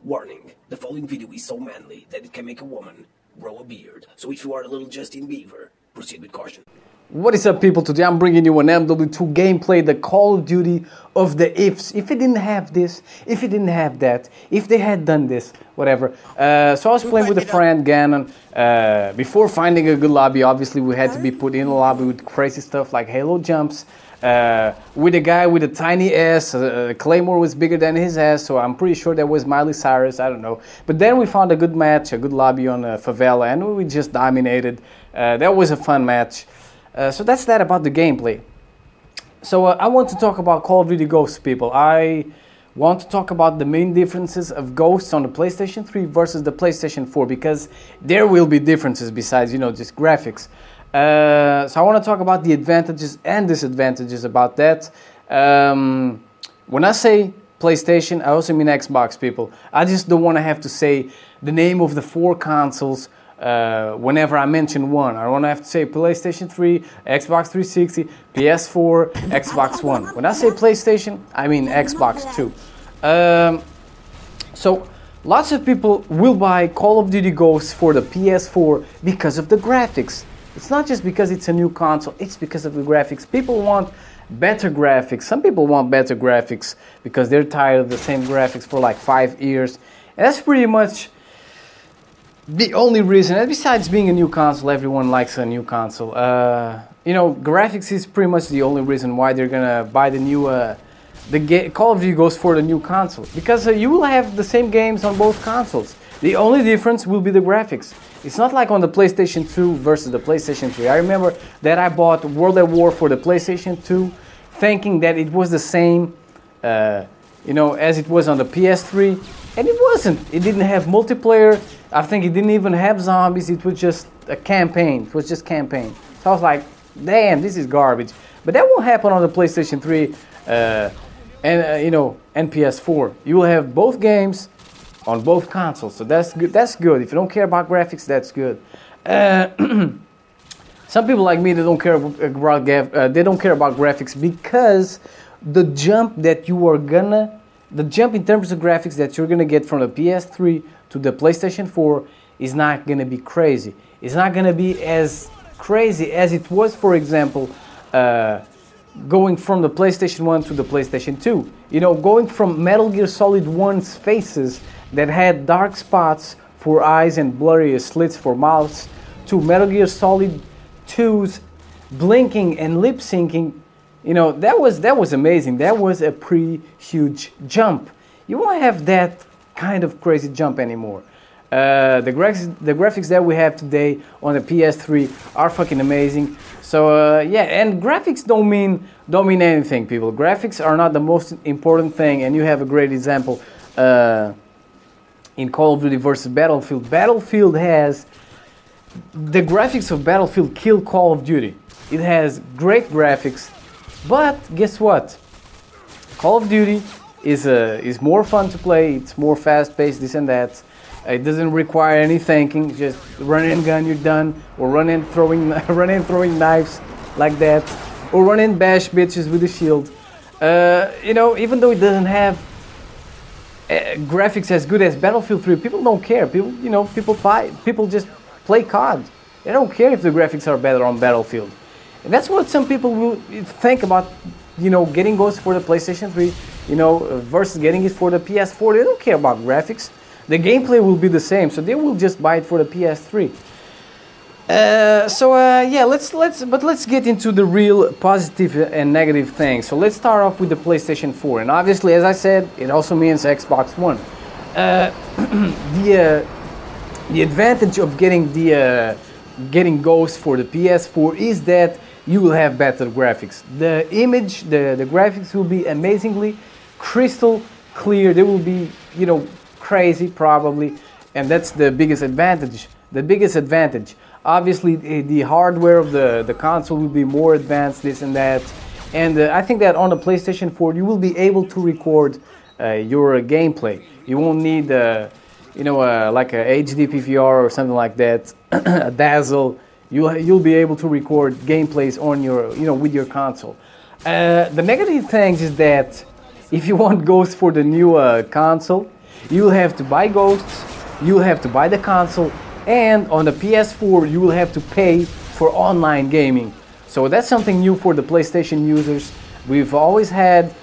Warning, the following video is so manly that it can make a woman grow a beard. So if you are a little Justin Bieber, proceed with caution. What is up, people? Today I'm bringing you an MW2 gameplay, the Call of Duty of the ifs. If it didn't have this, if it didn't have that, if they had done this, whatever. So I was playing with a friend, Gannon. Before finding a good lobby, obviously we had to be put in a lobby with crazy stuff like Halo jumps. With a guy with a tiny ass, Claymore was bigger than his ass, so I'm pretty sure that was Miley Cyrus, I don't know. But then we found a good match, a good lobby on Favela, and we just dominated. That was a fun match. So that's that about the gameplay. So I want to talk about Call of Duty Ghosts, people. I want to talk about the main differences of Ghosts on the PlayStation 3 versus the PlayStation 4, because there will be differences besides, just graphics. So I want to talk about the advantages and disadvantages about that. When I say PlayStation, I also mean Xbox, people. I just don't want to have to say the name of the 4 consoles whenever I mention one. I don't want to have to say PlayStation 3, Xbox 360, PS4, Xbox One. When I say PlayStation, I mean Xbox 2. So lots of people will buy Call of Duty Ghosts for the PS4 because of the graphics. It's not just because it's a new console, it's because of the graphics. People want better graphics. Some people want better graphics because they're tired of the same graphics for like 5 years. And that's pretty much the only reason. And besides being a new console, everyone likes a new console. Graphics is pretty much the only reason why they're gonna buy the new Call of Duty goes for the new console, because you will have the same games on both consoles. The only difference will be the graphics. It's not like on the PlayStation 2 versus the PlayStation 3. I remember that I bought World at War for the PlayStation 2, thinking that it was the same, as it was on the PS3, and it wasn't. It didn't have multiplayer. I think it didn't even have zombies. It was just a campaign. It was just campaign. So I was like, damn, this is garbage. But that won't happen on the PlayStation 3 and PS4. You will have both games on both consoles, so that's good. That's good. If you don't care about graphics, that's good. Some people like me, they don't care about graphics, because the jump in terms of graphics that you're gonna get from the PS3 to the PlayStation 4 is not gonna be crazy. It's not gonna be as crazy as it was, for example, going from the PlayStation 1 to the PlayStation 2. Going from Metal Gear Solid 1's faces that had dark spots for eyes and blurry slits for mouths to Metal Gear Solid 2's blinking and lip syncing. That was amazing. That was a pretty huge jump. You won't have that kind of crazy jump anymore. The graphics that we have today on the PS3 are fucking amazing. So and graphics don't mean anything, people. Graphics are not the most important thing, and you have a great example in Call of Duty versus Battlefield. Battlefield has the graphics of Battlefield kill Call of Duty. It has great graphics, but guess what? Call of Duty is more fun to play. It's more fast-paced, this and that. It doesn't require any thinking. Just run in, gun, you're done. Or run in throwing knives like that. Or run in, bash bitches with a shield. Even though it doesn't have graphics as good as Battlefield 3, people don't care. People just play COD. They don't care if the graphics are better on Battlefield. And that's what some people will think about, getting Ghosts for the PlayStation 3, versus getting it for the PS4. They don't care about graphics. The gameplay will be the same, so they will just buy it for the PS3. Let's get into the real positive and negative things. So let's start off with the PlayStation 4, and obviously, as I said, it also means Xbox One. The advantage of getting Ghosts for the PS4 is that you will have better graphics. The graphics will be amazingly crystal clear. They will be, crazy probably, and that's the biggest advantage. Obviously, the hardware of the console will be more advanced, this and that, and I think that on the PlayStation 4 you will be able to record your gameplay. You won't need like a HD PVR or something like that, a Dazzle. You'll be able to record gameplays on your with your console. The negative things is that if you want Ghost for the new console, you'll have to buy Ghosts, you'll have to buy the console, and on the PS4 you will have to pay for online gaming. So that's something new for the PlayStation users. We've always had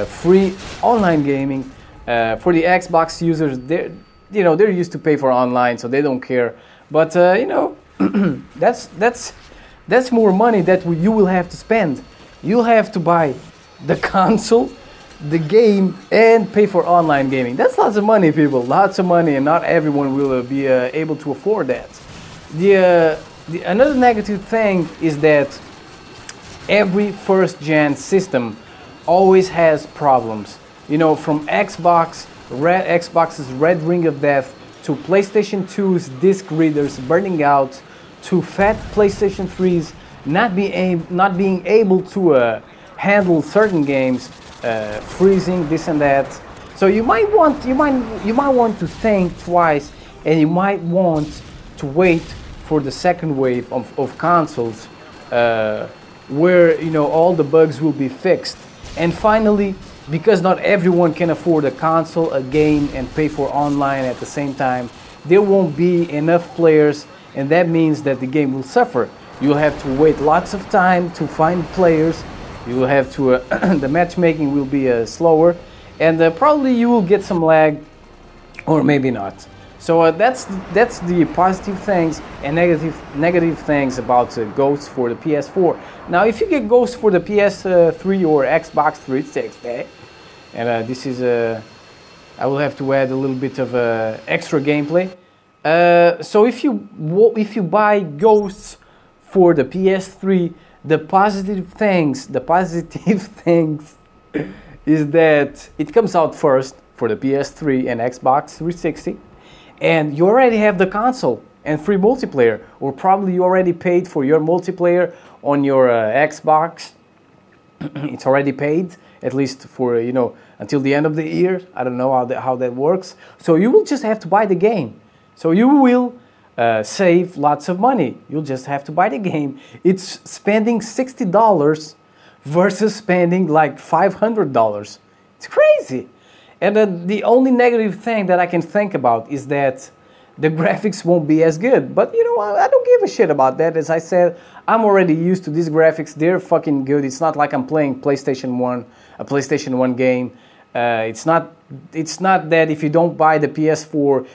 free online gaming. For the Xbox users, they're used to pay for online, so they don't care. But that's more money that you will have to spend. You'll have to buy the console, the game, and pay for online gaming. That's lots of money, people. Lots of money, and not everyone will be able to afford that. Another negative thing is that every first-gen system always has problems. From Xbox's Red Ring of Death to PlayStation 2's disc readers burning out to fat PlayStation 3's not being able to handle certain games, freezing, this and that. So you might want to think twice, and you might want to wait for the second wave of consoles where all the bugs will be fixed. And finally, because not everyone can afford a console, a game, and pay for online at the same time, there won't be enough players, and that means that the game will suffer. You'll have to wait lots of time to find players. You will have to the matchmaking will be slower, and probably you will get some lag, or maybe not. So that's the positive things and negative things about Ghosts for the PS4. Now, if you get Ghosts for the PS3 or Xbox 360, and this is I will have to add a little bit of extra gameplay. So if you buy Ghosts for the PS3, the positive things is that it comes out first for the PS3 and Xbox 360, and you already have the console and free multiplayer, or probably you already paid for your multiplayer on your Xbox. It's already paid, at least for until the end of the year. I don't know how that works. So you will just have to buy the game. So you will save lots of money. You'll just have to buy the game. It's spending $60 versus spending like $500. It's crazy. And the only negative thing that I can think about is that the graphics won't be as good. But I don't give a shit about that. As I said, I'm already used to these graphics. They're fucking good. It's not like I'm playing PlayStation 1, a PlayStation 1 game. It's not that if you don't buy the PS4,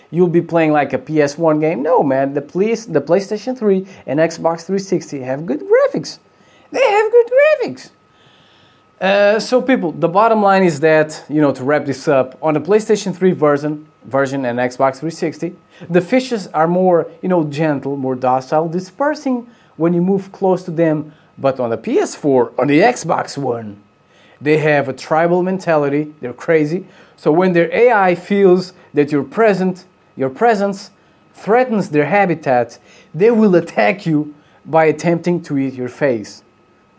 you'll be playing like a PS1 game. No, man. The PlayStation 3 and Xbox 360 have good graphics. They have good graphics. So people, the bottom line is that, to wrap this up, on the PlayStation 3 version and Xbox 360, the fishes are more, gentle, more docile, dispersing when you move close to them. But on the PS4, on the Xbox One, they have a tribal mentality. They're crazy. So when their AI feels that your presence threatens their habitat, they will attack you by attempting to eat your face.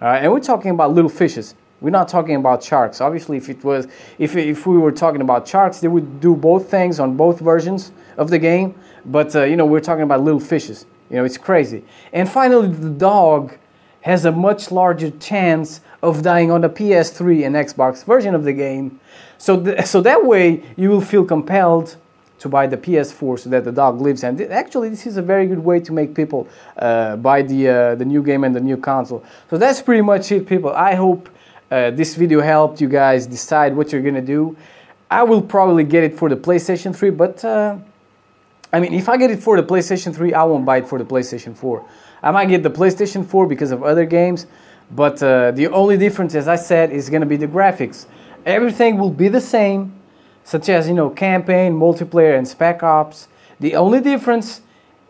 And we're talking about little fishes. We're not talking about sharks. Obviously, if we were talking about sharks, they would do both things on both versions of the game. But we're talking about little fishes. It's crazy. And finally, the dog has a much larger chance of dying on the PS3 and Xbox version of the game. So that way, you will feel compelled to buy the PS4 so that the dog lives. And actually, this is a very good way to make people buy the new game and the new console. So that's pretty much it, people. I hope this video helped you guys decide what you're gonna do. I will probably get it for the PlayStation 3, but if I get it for the PlayStation 3, I won't buy it for the PlayStation 4. I might get the PlayStation 4 because of other games, but the only difference, as I said, is gonna be the graphics. Everything will be the same, such as campaign, multiplayer, and Spec Ops. The only difference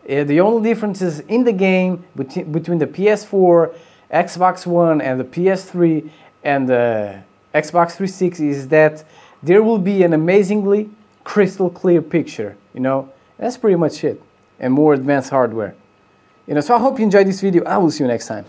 is in the game between the PS4, Xbox One, and the PS3 and the Xbox 360 is that there will be an amazingly crystal clear picture. That's pretty much it, and more advanced hardware. So I hope you enjoyed this video. I will see you next time.